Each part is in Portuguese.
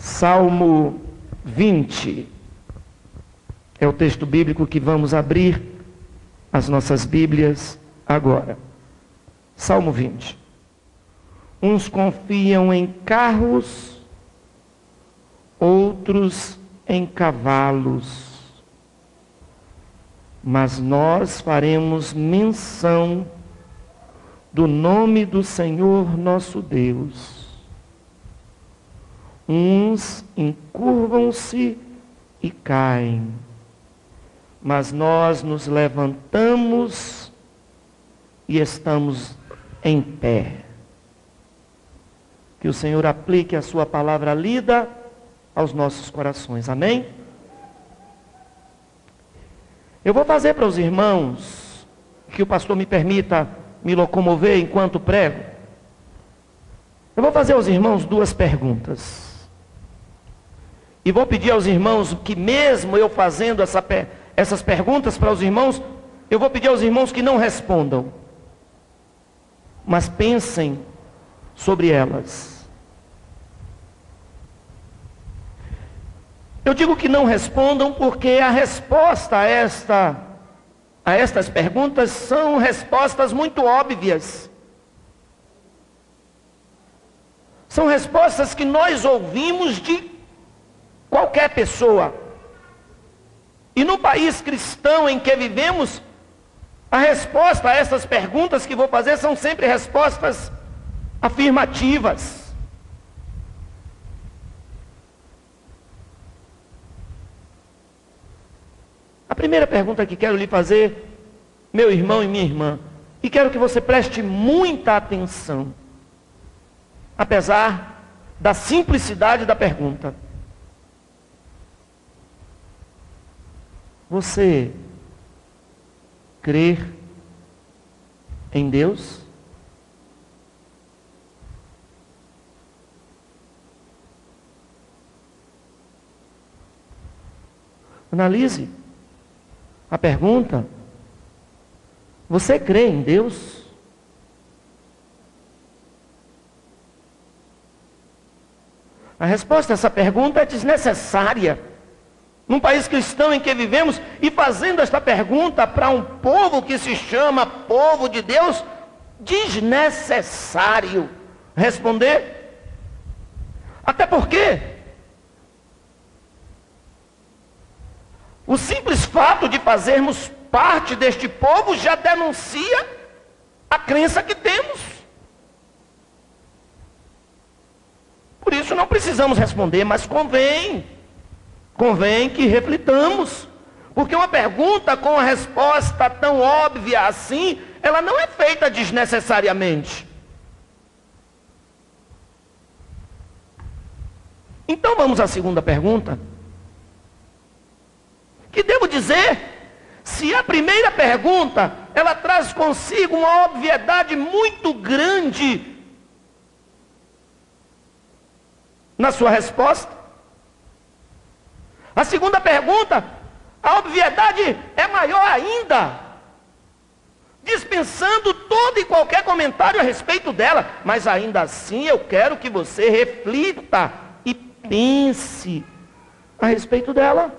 Salmo 20 é o texto bíblico que vamos abrir as nossas Bíblias agora. Salmo 20. Uns confiam em carros, outros em cavalos, mas nós faremos menção do nome do Senhor nosso Deus. Uns encurvam-se e caem, mas nós nos levantamos e estamos em pé. Que o Senhor aplique a sua palavra lida aos nossos corações. Amém? Eu vou fazer para os irmãos, que o pastor me permita me locomover enquanto prego. Eu vou fazer aos irmãos duas perguntas. E vou pedir aos irmãos que, mesmo eu fazendo essas perguntas para os irmãos, eu vou pedir aos irmãos que não respondam, mas pensem sobre elas. Eu digo que não respondam porque a resposta a estas perguntas são respostas muito óbvias. São respostas que nós ouvimos de qualquer pessoa. E no país cristão em que vivemos, a resposta a essas perguntas que vou fazer são sempre respostas afirmativas. A primeira pergunta que quero lhe fazer, meu irmão e minha irmã, e quero que você preste muita atenção, apesar da simplicidade da pergunta. Você crê em Deus? Analise a pergunta. Você crê em Deus? A resposta a essa pergunta é desnecessária. Num país cristão em que vivemos, e fazendo esta pergunta para um povo que se chama povo de Deus, desnecessário responder. Até porque o simples fato de fazermos parte deste povo já denuncia a crença que temos. Por isso não precisamos responder, mas convém que reflitamos, porque uma pergunta com a resposta tão óbvia assim, ela não é feita desnecessariamente. Então vamos à segunda pergunta. Que devo dizer, se a primeira pergunta, ela traz consigo uma obviedade muito grande na sua resposta, a segunda pergunta, a obviedade é maior ainda, dispensando todo e qualquer comentário a respeito dela, mas ainda assim eu quero que você reflita e pense a respeito dela,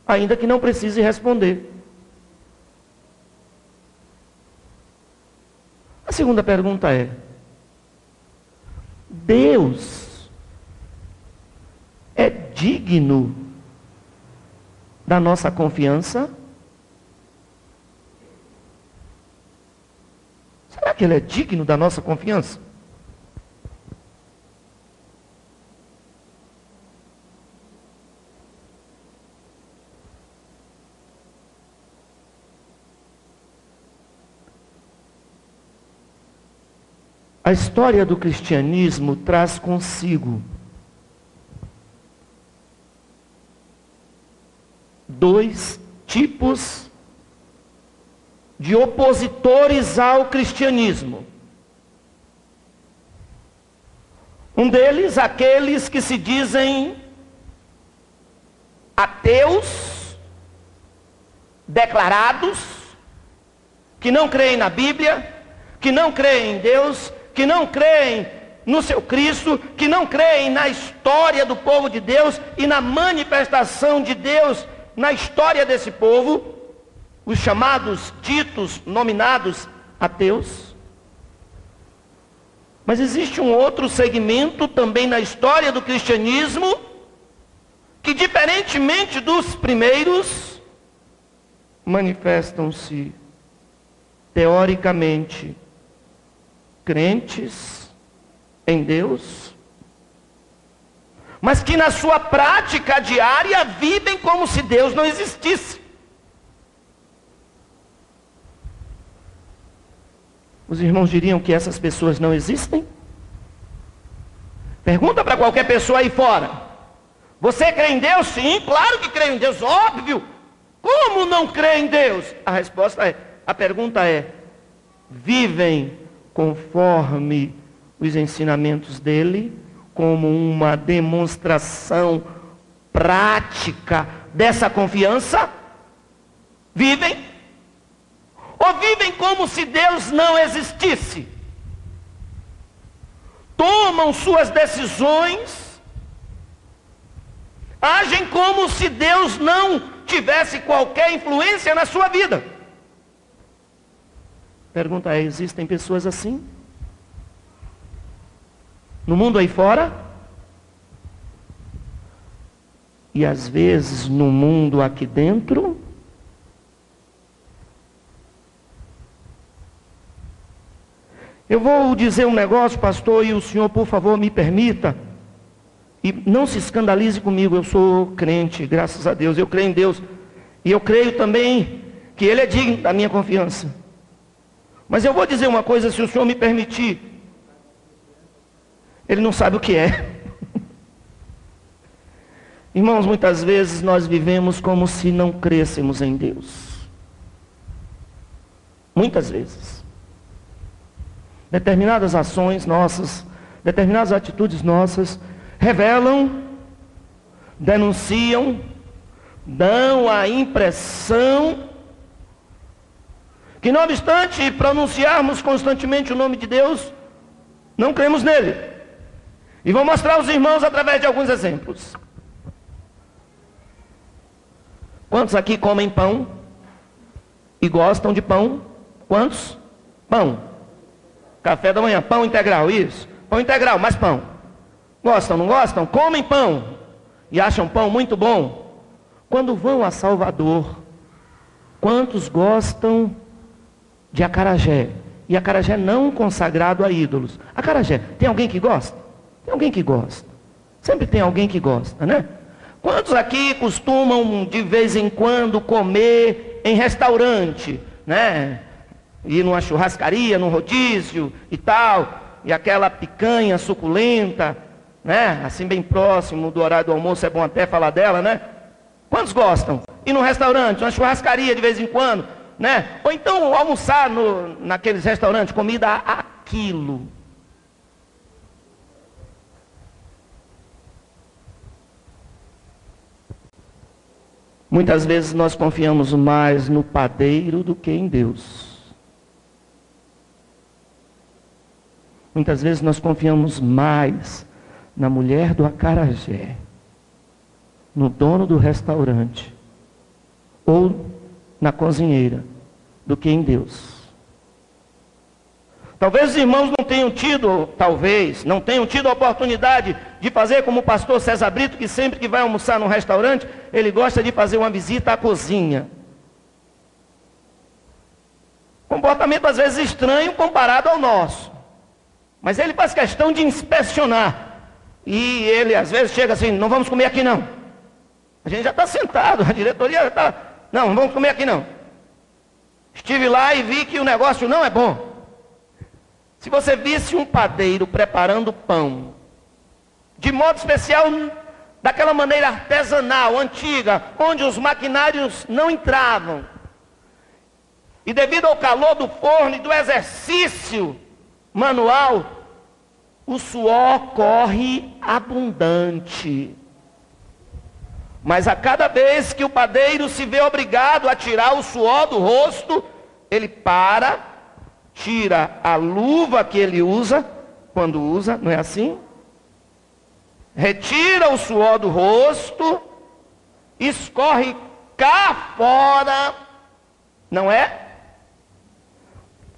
ainda que não precise responder. A segunda pergunta é: Deus é digno da nossa confiança? Será que Ele é digno da nossa confiança? A história do cristianismo traz consigo dois tipos de opositores ao cristianismo. Um deles, aqueles que se dizem ateus declarados, que não creem na Bíblia, que não creem em Deus, que não creem no seu Cristo, que não creem na história do povo de Deus e na manifestação de Deus na história desse povo, os chamados, ditos, nominados ateus. Mas existe um outro segmento também na história do cristianismo, que diferentemente dos primeiros, manifestam-se teoricamente crentes em Deus, mas que na sua prática diária vivem como se Deus não existisse. Os irmãos diriam que essas pessoas não existem? Pergunta para qualquer pessoa aí fora: você crê em Deus? Sim, claro que creio em Deus, óbvio. Como não crê em Deus? A pergunta é: vivem conforme os ensinamentos dele, como uma demonstração prática dessa confiança? Vivem? Ou vivem como se Deus não existisse? Tomam suas decisões, agem como se Deus não tivesse qualquer influência na sua vida. Pergunta é: existem pessoas assim? No mundo aí fora? E às vezes no mundo aqui dentro? Eu vou dizer um negócio, pastor, e o senhor, por favor, me permita. E não se escandalize comigo, eu sou crente, graças a Deus, eu creio em Deus. E eu creio também que Ele é digno da minha confiança. Mas eu vou dizer uma coisa, se o senhor me permitir. Ele não sabe o que é. Irmãos, muitas vezes nós vivemos como se não crêssemos em Deus. Muitas vezes. Determinadas ações nossas, determinadas atitudes nossas, revelam, denunciam, dão a impressão que, não obstante pronunciarmos constantemente o nome de Deus, não cremos nele. E vou mostrar aos irmãos através de alguns exemplos. Quantos aqui comem pão e gostam de pão? Quantos? Pão. Café da manhã, pão integral, isso. Pão integral, mais pão. Gostam, não gostam? Comem pão e acham pão muito bom. Quando vão a Salvador, quantos gostam de acarajé? E acarajé não consagrado a ídolos. Acarajé, tem alguém que gosta? Tem alguém que gosta. Sempre tem alguém que gosta, né? Quantos aqui costumam de vez em quando comer em restaurante, né? Ir numa churrascaria, num rodízio e tal, e aquela picanha suculenta, né? Assim bem próximo do horário do almoço, é bom até falar dela, né? Quantos gostam? Ir num restaurante, numa churrascaria de vez em quando, né? Ou então almoçar naqueles restaurantes, comida a quilo. Muitas vezes nós confiamos mais no padeiro do que em Deus. Muitas vezes nós confiamos mais na mulher do acarajé, no dono do restaurante, ou na cozinheira, do que em Deus. Talvez os irmãos não tenham tido a oportunidade de fazer como o pastor César Brito, que sempre que vai almoçar num restaurante, ele gosta de fazer uma visita à cozinha. Comportamento às vezes estranho comparado ao nosso. Mas ele faz questão de inspecionar. E ele às vezes chega assim: não vamos comer aqui não. A gente já está sentado, a diretoria já está... Não vamos comer aqui não. Estive lá e vi que o negócio não é bom. Se você visse um padeiro preparando pão, de modo especial, daquela maneira artesanal, antiga, onde os maquinários não entravam, e devido ao calor do forno e do exercício manual, o suor corre abundante. Mas a cada vez que o padeiro se vê obrigado a tirar o suor do rosto, ele para, tira a luva que ele usa quando usa, não é assim? Retira o suor do rosto, escorre cá fora, não é?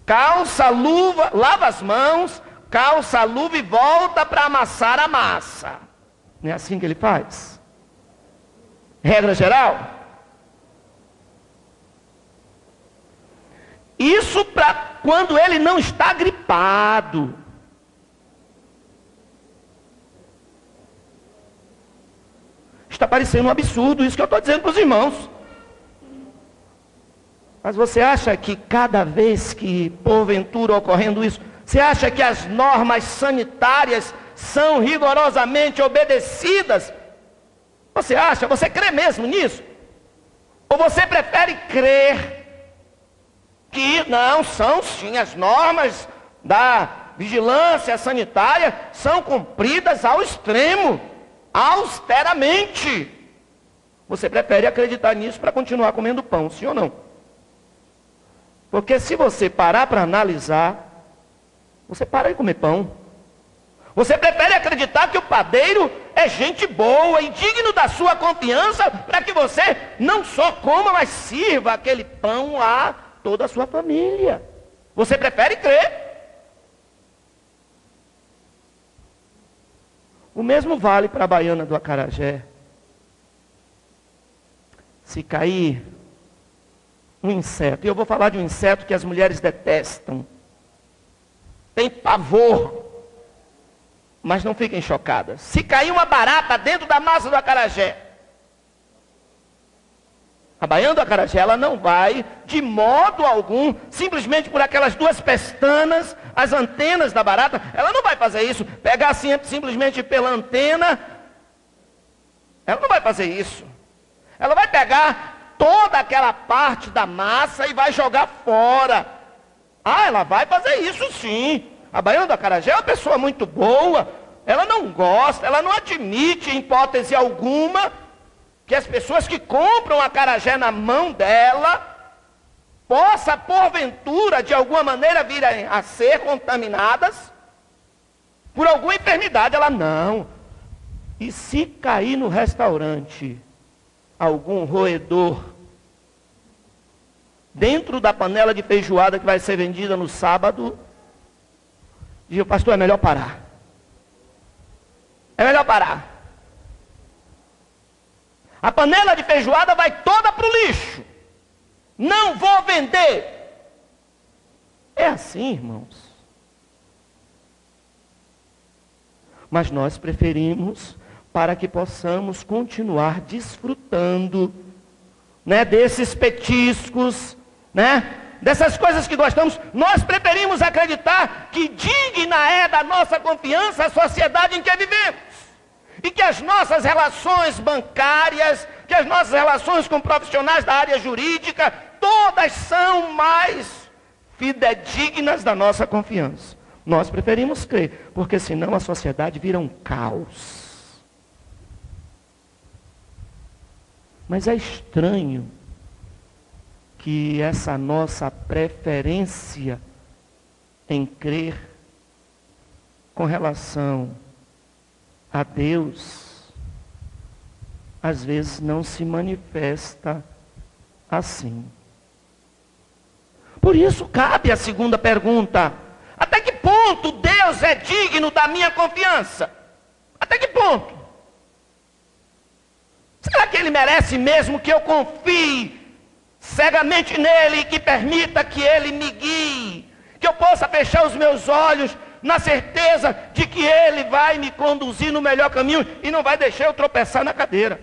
Calça a luva, lava as mãos, calça a luva e volta para amassar a massa. Não é assim que ele faz? Regra geral? Isso para quando ele não está gripado. Está parecendo um absurdo isso que eu estou dizendo para os irmãos. Mas você acha que cada vez que, porventura, ocorrendo isso, você acha que as normas sanitárias são rigorosamente obedecidas? Você acha? Você crê mesmo nisso? Ou você prefere crer que não são sim as normas da vigilância sanitária são cumpridas ao extremo, austeramente? Você prefere acreditar nisso para continuar comendo pão, sim ou não? Porque se você parar para analisar, você para de comer pão. Você prefere acreditar que o padeiro é gente boa e digno da sua confiança para que você não só coma, mas sirva aquele pão a toda a sua família. Você prefere crer. O mesmo vale para a baiana do acarajé. Se cair um inseto, e eu vou falar de um inseto que as mulheres detestam, tem pavor, mas não fiquem chocadas. Se cair uma barata dentro da massa do acarajé, a baiana do acarajé, ela não vai, de modo algum, simplesmente por aquelas duas pestanas, as antenas da barata, ela não vai fazer isso, pegar assim, simplesmente pela antena, ela não vai fazer isso. Ela vai pegar toda aquela parte da massa e vai jogar fora. Ah, ela vai fazer isso sim. A baiana do acarajé é uma pessoa muito boa, ela não gosta, ela não admite em hipótese alguma que as pessoas que compram acarajé na mão dela possa, porventura, de alguma maneira virem a ser contaminadas por alguma enfermidade. Ela não. E se cair no restaurante algum roedor dentro da panela de feijoada que vai ser vendida no sábado, diz: pastor, é melhor parar. É melhor parar. A panela de feijoada vai toda para o lixo. Não vou vender. É assim, irmãos. Mas nós preferimos, para que possamos continuar desfrutando, né, desses petiscos, né, dessas coisas que gostamos, nós preferimos acreditar que digna é da nossa confiança a sociedade em que vivemos. E que as nossas relações bancárias, que as nossas relações com profissionais da área jurídica, todas são mais fidedignas da nossa confiança. Nós preferimos crer, porque senão a sociedade vira um caos. Mas é estranho que essa nossa preferência em crer com relação a Deus, às vezes não se manifesta assim. Por isso cabe a segunda pergunta: até que ponto Deus é digno da minha confiança? Até que ponto? Será que Ele merece mesmo que eu confie cegamente nele e que permita que Ele me guie? Que eu possa fechar os meus olhos na certeza de que Ele vai me conduzir no melhor caminho e não vai deixar eu tropeçar na cadeira?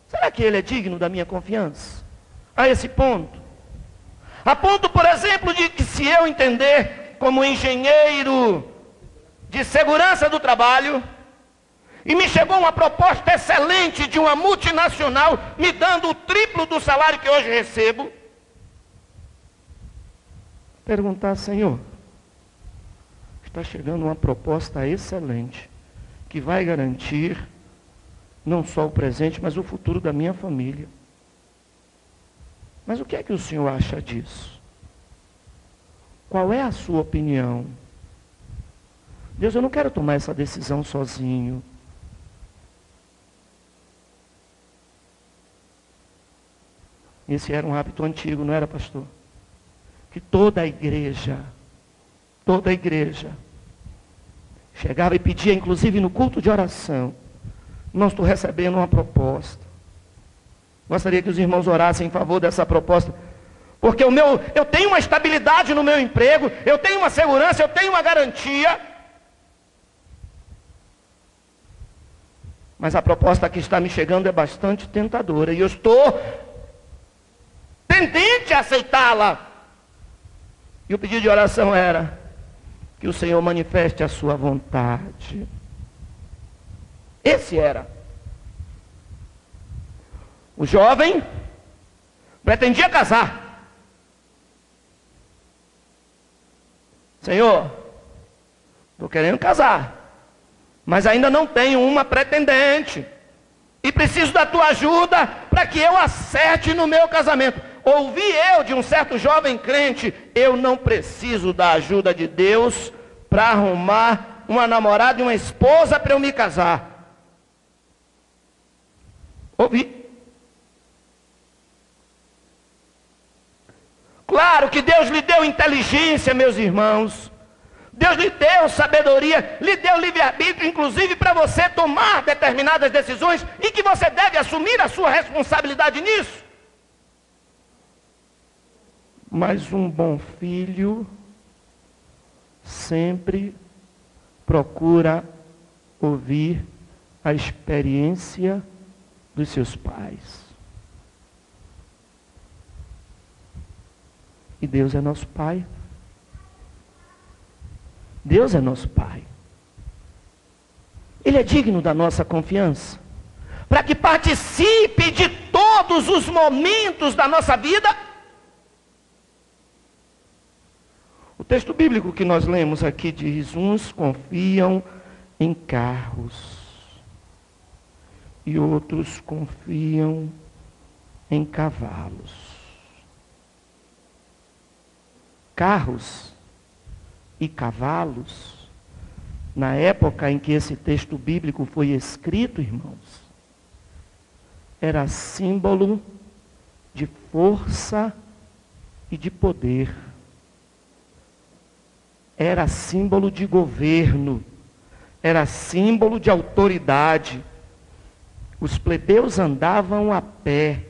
Será que Ele é digno da minha confiança? A esse ponto. A ponto, por exemplo, de que se eu entender como engenheiro de segurança do trabalho, e me chegou uma proposta excelente de uma multinacional, me dando o triplo do salário que hoje recebo, perguntar: Senhor, está chegando uma proposta excelente, que vai garantir não só o presente, mas o futuro da minha família. Mas o que é que o Senhor acha disso? Qual é a sua opinião? Deus, eu não quero tomar essa decisão sozinho. Esse era um hábito antigo, não era, pastor? Que toda a igreja, chegava e pedia, inclusive no culto de oração, não estou recebendo uma proposta. Gostaria que os irmãos orassem em favor dessa proposta, porque eu tenho uma estabilidade no meu emprego, eu tenho uma segurança, eu tenho uma garantia, mas a proposta que está me chegando é bastante tentadora, e eu estou tendente a aceitá-la. E o pedido de oração era que o Senhor manifeste a sua vontade. Esse era. O jovem pretendia casar. Senhor, estou querendo casar, mas ainda não tenho uma pretendente. E preciso da tua ajuda para que eu acerte no meu casamento. Ouvi eu de um certo jovem crente, eu não preciso da ajuda de Deus para arrumar uma namorada e uma esposa para eu me casar. Ouvi. Claro que Deus lhe deu inteligência, meus irmãos. Deus lhe deu sabedoria, lhe deu livre-arbítrio, inclusive para você tomar determinadas decisões e que você deve assumir a sua responsabilidade nisso. Mas um bom filho sempre procura ouvir a experiência dos seus pais. E Deus é nosso Pai. Deus é nosso Pai. Ele é digno da nossa confiança, para que participe de todos os momentos da nossa vida. O texto bíblico que nós lemos aqui diz: uns confiam em carros e outros confiam em cavalos. Carros e cavalos, na época em que esse texto bíblico foi escrito, irmãos, era símbolo de força e de poder. Era símbolo de governo, era símbolo de autoridade. Os plebeus andavam a pé,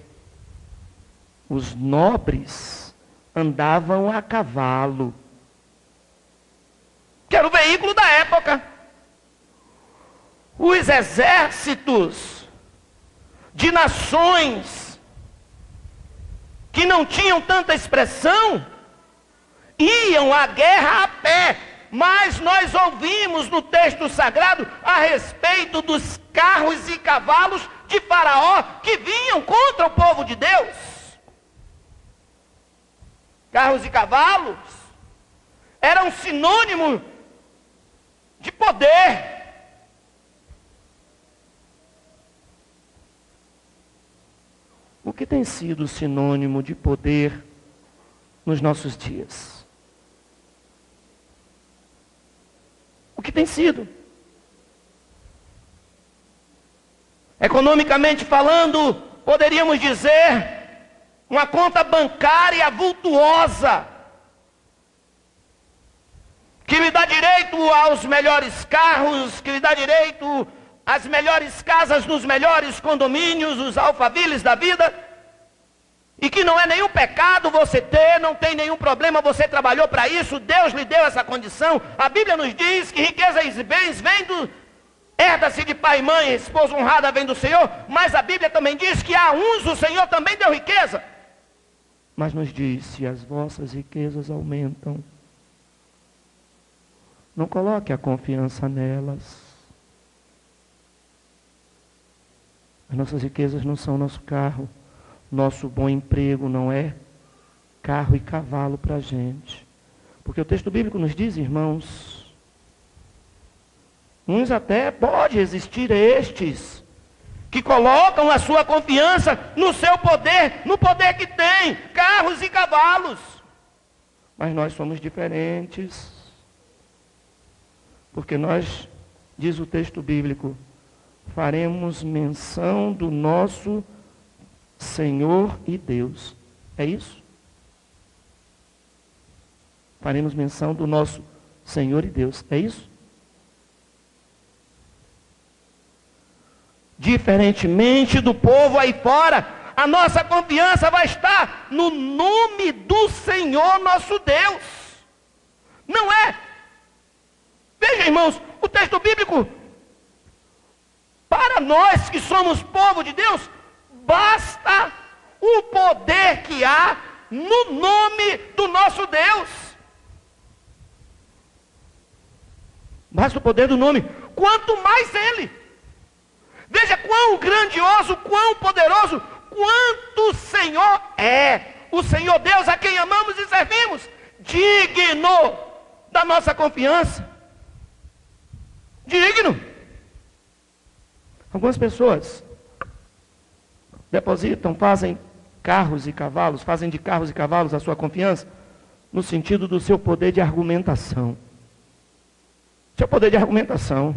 os nobres andavam a cavalo. Que era o veículo da época. Os exércitos de nações que não tinham tanta expressão iam à guerra a pé, mas nós ouvimos no texto sagrado a respeito dos carros e cavalos de Faraó que vinham contra o povo de Deus. Carros e cavalos eram sinônimo de poder. O que tem sido sinônimo de poder nos nossos dias? O que tem sido? Economicamente falando, poderíamos dizer, uma conta bancária vultuosa, que lhe dá direito aos melhores carros, que lhe dá direito às melhores casas nos melhores condomínios, os alfaviles da vida, e que não é nenhum pecado você ter, não tem nenhum problema, você trabalhou para isso, Deus lhe deu essa condição. A Bíblia nos diz que riqueza e bens vêm herda-se de pai e mãe, esposa honrada vem do Senhor, mas a Bíblia também diz que a uns o Senhor também deu riqueza. Mas nos diz, se as vossas riquezas aumentam, não coloque a confiança nelas. As nossas riquezas não são nosso carro. Nosso bom emprego não é carro e cavalo para a gente. Porque o texto bíblico nos diz, irmãos, uns até pode existir estes, que colocam a sua confiança no seu poder, no poder que tem, carros e cavalos. Mas nós somos diferentes. Porque nós, diz o texto bíblico, faremos menção do nosso Senhor e Deus. É isso? Faremos menção do nosso Senhor e Deus. É isso? Diferentemente do povo aí fora, a nossa confiança vai estar no nome do Senhor nosso Deus. Não é? Veja, irmãos, o texto bíblico, para nós que somos povo de Deus, basta o poder que há no nome do nosso Deus. Basta o poder do nome. Quanto mais Ele. Veja quão grandioso, quão poderoso, quanto o Senhor é. O Senhor Deus a quem amamos e servimos. Digno da nossa confiança. Digno. Algumas pessoas depositam, fazem carros e cavalos, fazem de carros e cavalos a sua confiança, no sentido do seu poder de argumentação. Seu poder de argumentação.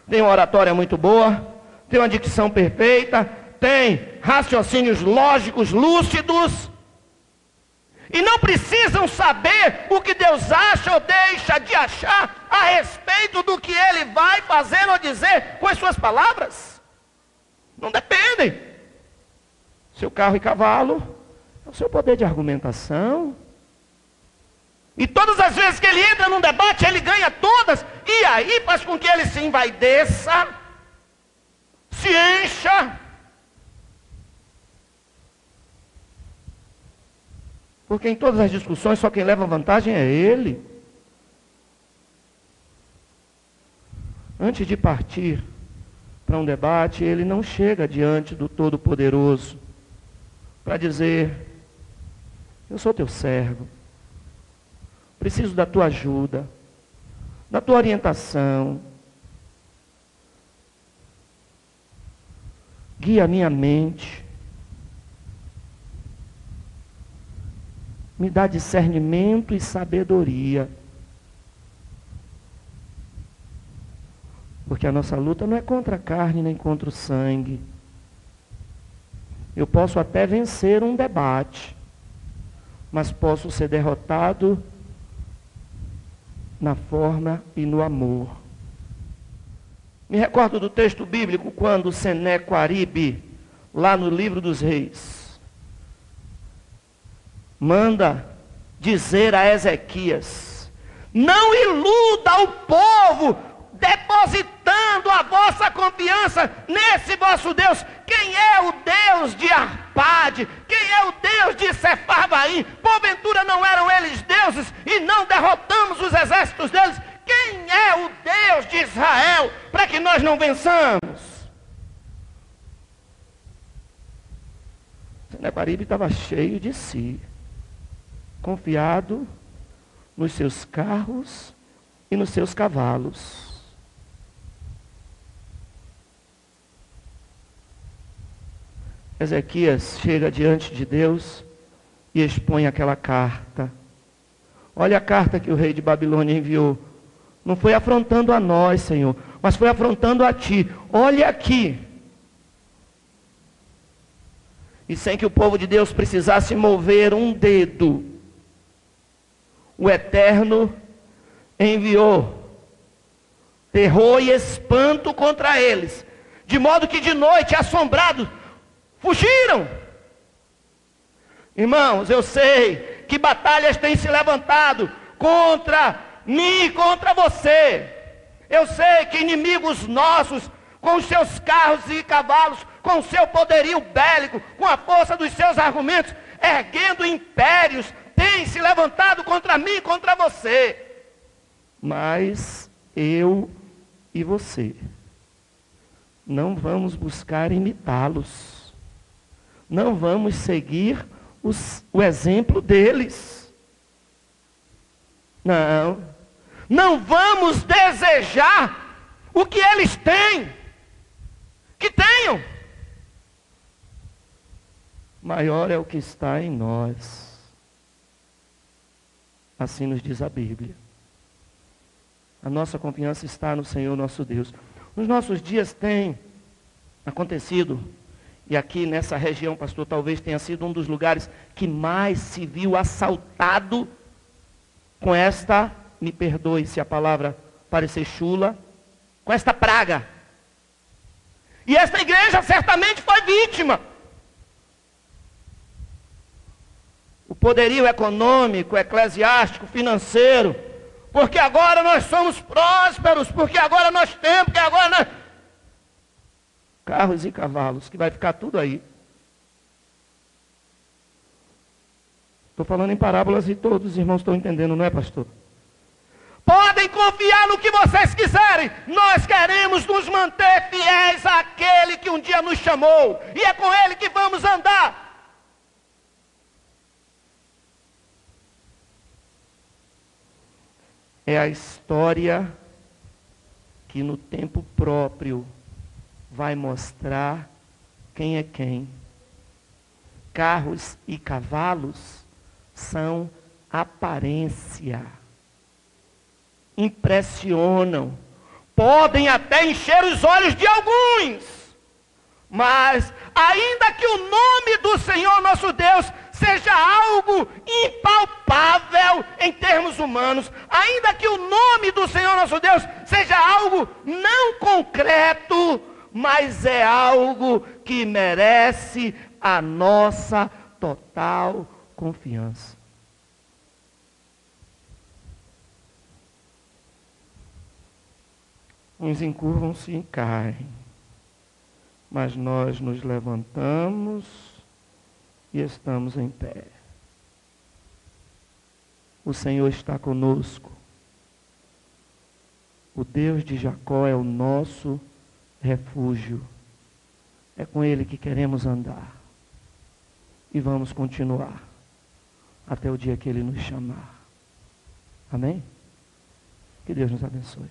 Tem uma oratória muito boa, tem uma dicção perfeita, tem raciocínios lógicos, lúcidos, e não precisam saber o que Deus acha ou deixa de achar a respeito do que Ele vai fazer ou dizer com as suas palavras. Não dependem. Seu carro e cavalo é o seu poder de argumentação. E todas as vezes que ele entra num debate, ele ganha todas. E aí faz com que ele se envaideça, se encha. Porque em todas as discussões só quem leva vantagem é ele. Antes de partir para um debate, ele não chega diante do Todo-Poderoso para dizer: eu sou teu servo, preciso da tua ajuda, da tua orientação, guia a minha mente, me dá discernimento e sabedoria. Porque a nossa luta não é contra a carne nem contra o sangue. Eu posso até vencer um debate, mas posso ser derrotado na forma e no amor. Me recordo do texto bíblico quando Senequaribe, lá no livro dos Reis, manda dizer a Ezequias: não iluda o povo depositando a vossa confiança nesse vosso Deus. Quem é o Deus de Arpade? Quem é o Deus de Sefarvaim? Porventura não eram eles deuses e não derrotamos os exércitos deles? Quem é o Deus de Israel para que nós não vençamos? Senequaribe estava cheio de si, confiado nos seus carros e nos seus cavalos. Ezequias chega diante de Deus e expõe aquela carta. Olha a carta que o rei de Babilônia enviou. Não foi afrontando a nós, Senhor, mas foi afrontando a ti. Olha aqui. E sem que o povo de Deus precisasse mover um dedo, o Eterno enviou terror e espanto contra eles, de modo que de noite, assombrados, fugiram. Irmãos, eu sei que batalhas têm se levantado contra mim e contra você. Eu sei que inimigos nossos, com os seus carros e cavalos, com o seu poderio bélico, com a força dos seus argumentos, erguendo impérios, têm se levantado contra mim e contra você. Mas eu e você não vamos buscar imitá-los. Não vamos seguir o exemplo deles. Não vamos desejar o que eles têm. Que tenham. Maior é o que está em nós. Assim nos diz a Bíblia. A nossa confiança está no Senhor nosso Deus. Nos nossos dias tem acontecido, e aqui nessa região, pastor, talvez tenha sido um dos lugares que mais se viu assaltado com esta, me perdoe se a palavra parecer chula, com esta praga. E esta igreja certamente foi vítima. O poderio econômico, eclesiástico, financeiro, porque agora nós somos prósperos, porque agora nós temos, porque agora nós... Carros e cavalos, que vai ficar tudo aí. Estou falando em parábolas e todos os irmãos estão entendendo, não é, pastor? Podem confiar no que vocês quiserem. Nós queremos nos manter fiéis àquele que um dia nos chamou. E é com ele que vamos andar. É a história que no tempo próprio vai mostrar quem é quem. Carros e cavalos são aparência. Impressionam. Podem até encher os olhos de alguns. Mas, ainda que o nome do Senhor nosso Deus seja algo impalpável em termos humanos, ainda que o nome do Senhor nosso Deus seja algo não concreto, mas é algo que merece a nossa total confiança. Uns encurvam-se e caem, mas nós nos levantamos e estamos em pé. O Senhor está conosco. O Deus de Jacó é o nosso refúgio. É com Ele que queremos andar. E vamos continuar até o dia que Ele nos chamar. Amém? Que Deus nos abençoe.